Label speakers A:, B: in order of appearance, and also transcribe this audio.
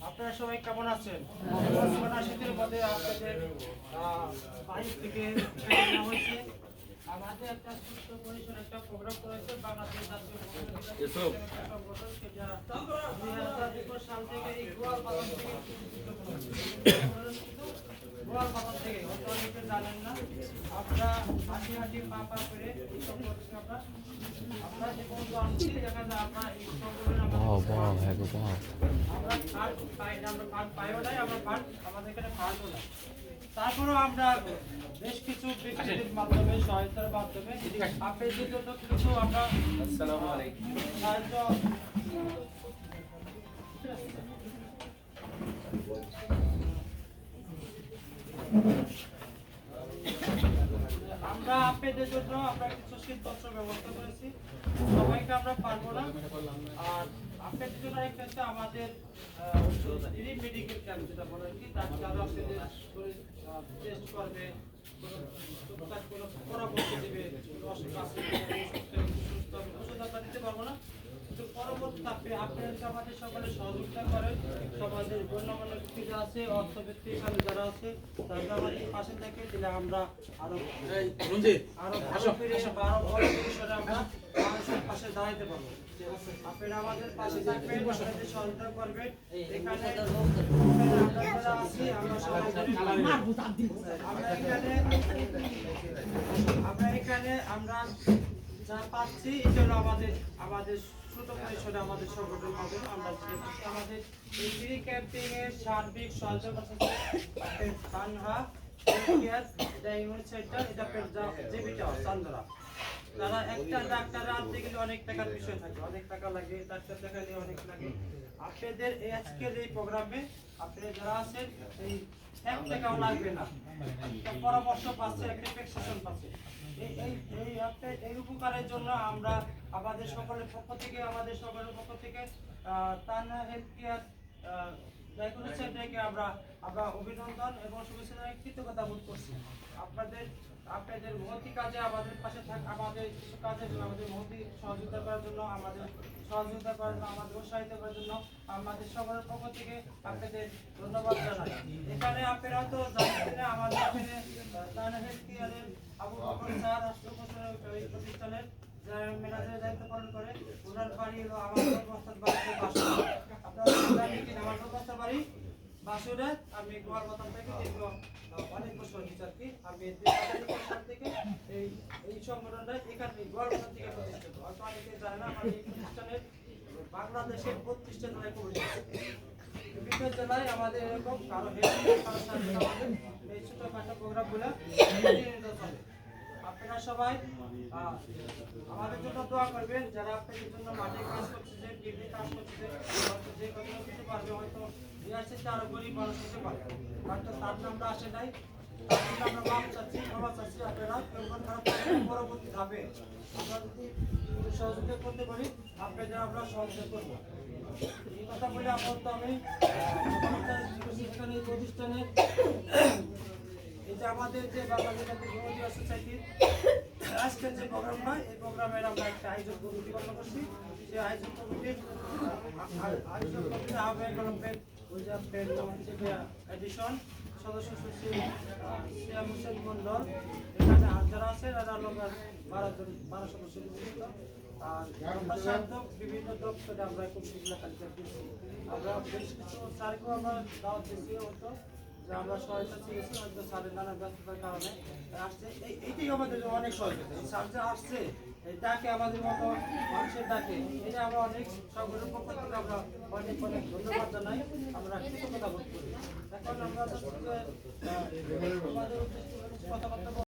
A: আপনারা সবাই কেমন আছেন? শীতের মধ্যে আপনাদের বাইরে থেকে হয়েছে আমাদের একটা ছোট্ট পরিসর একটা প্রোগ্রাম করেছে বাংলাদেশ জাতীয় সাল থেকে এই গোয়াল বাগান থেকে অনেকে জানেন না। আমরা হাঁটি হাঁটি পা পা করে এই সম্পর্কে আমরা যে পর্যন্ত আসছি দেখা যায় আমরা এই সম্পর্কে আমরা কার্ড পাই না, আমরা কার্ড পাইও নাই, আমরা কার্ড আমাদের এখানে কার্ডও নাই। তারপরেও আমরা বেশ কিছু ব্যক্তিদের মাধ্যমে সহায়তার মাধ্যমে আপনাদের জন্য কিছু আমরা আসসালামু আলাইকুম সাহায্য আমরা আপনাদের জন্য আমরা কিছু শীতবস্ত্র ব্যবস্থা করেছি। সবাইকে আমরা পারবো না, আর আপনাদের জন্য একটা আমাদের মেডিকেল ক্যাম্প যেটা বলে আর কি, তার যারা আপনাদের টেস্ট করবে, কোনো পরামর্শ দেবে, ওষুধ আমরা দিতে পারবো না, কিন্তু পরবর্তী ধাপে আপনারা আমাদের সকলে সহযোগিতা করেন। সমাজের গণ্যমান্য ব্যক্তি যারা আছে, অর্থব্যক্তি এখানে যারা আছে, তারা আমাদের পাশে থেকে দিলে আমরা আরো ভালো করে বড় পরিসরে আমরা মানুষের পাশে দাঁড়াইতে পারবো। আপনারা আমাদের পাশে থাকবেন, আপনাদের সহযোগিতা করবেন। এখানে আমরা যারা আছি আমরা সবাই আমরা যা পাচ্ছি এটা হলো আমাদের ছোট পরিসরে আমাদের সংগঠন হবে। আমরা আমাদের এই ফ্রি ক্যাম্পিং এর সার্বিক সহযোগিতা করতেছে তানহা ডায়মন্ড সেন্টার, এটা জেবিটা চান্দরা। তারা একটা ডাক্তার আনতে গেলে অনেক টাকার বিষয় থাকে, অনেক টাকা লাগে, ডাক্তার দেখালে অনেক লাগে। আপনাদের আজকের এই প্রোগ্রামে আপনারা যারা আছেন এই 1 টাকাও লাগবে না, একটা পরামর্শ পাচ্ছে, একটা প্রেসক্রিপশন পাচ্ছে। এই উপকারের জন্য আমরা আমাদের সকলের পক্ষ থেকে তানহা হেলথ কেয়ার ডায়াগনস্টিক সেন্টারকে আমরা অভিনন্দন এবং শুভেচ্ছা জানাই, কৃতজ্ঞতা বোধ করছি। আপনাদের মহতি কাজে আমাদের পাশে আমাদের কিছু কাজে আমাদের মহতি সহযোগিতা করার জন্য আমাদের উৎসাহিত করার জন্য আমাদের সকলের পক্ষ থেকে আপনাদের ধন্যবাদ জানাই। এখানে আপনারা তো জানেন আমাদের এখানে তানহা হেলথ কেয়ারের আবু বকর স্যার রাষ্ট্রীয় প্রতিষ্ঠানের ম্যানেজারের দায়িত্ব পালন করে। ওনার বাড়ি হলো আমার বস্তার বাড়িতে বাসুরা। আপনারা জানেন কি আমার বস্তার বাড়ি বাসুরা। আমি গোয়াল বাগান থেকে দীর্ঘ অনেক বছর আর কি আমি থেকে এই সংগঠনটা এখানে গোয়াল বাগান থেকে প্রতিষ্ঠিত। হয়তো অনেকে জানে না আমার এই প্রতিষ্ঠানের বাংলাদেশের 32টা জেলায় পরিচিত। বিভিন্ন জেলায় আমাদের এরকম কারো এই ছোটখাটো প্রোগ্রামগুলো চলে। আপনারা সবাই আমাদের জন্য দোয়া করবেন, যারা আপনাদের জন্য মাঠে কাজ করছে, যে টিভি কাজ করছে, যে কোনো কিছু পারবে, হয়তো রিয়াসিতে আরো গরিব মানুষ হতে পারে, হয়তো তার নামটা আসে নাই, তার জন্য আমরা মাপ চাচ্ছি, ক্ষমা চাচ্ছি। আপনারা পরবর্তী ধাপে আমরা যদি সহযোগিতা করতে পারি আপনাদের আমরা সহযোগিতা করবো। এই কথা বলে আপাতত আমি এখানে প্রতিষ্ঠানের এই যে আমাদের যে বাংলাদেশ সোসাইটির আজকের যে প্রোগ্রাম হয়, এই প্রোগ্রামের আমরা একটা আয়োজন কমিটি গঠন করছি। সেই আয়োজন কমিটির আহ্বায়ক হলেন এডিশন সদস্য সচিব শ্যাম হোসেন মন্ডল। এখানে যারা আছে তারা 12 সদস্য বিশিষ্ট। আর বিভিন্ন দপ্তরে আমরা কমিটিগুলো কাজটা দিচ্ছি। আমরা বেশ কিছু স্যারকেও আমরা দাওয়াত দিচ্ছি, হতো যে আমরা সহায়তা চেয়েছি, হয়তো স্যারের নানা ব্যস্ততার কারণে আসছে। এইটাই আমাদের অনেক সহযোগিতা। এই স্যার যে আসছে ডাকে, আমাদের মতো মানুষের ডাকে, এটা আমরা অনেক সংগঠনের পক্ষ থেকে আমরা অনেক ধন্যবাদ জানাই, আমরা কৃতজ্ঞতা বোধ করি। এখন আমরা কথাবার্তা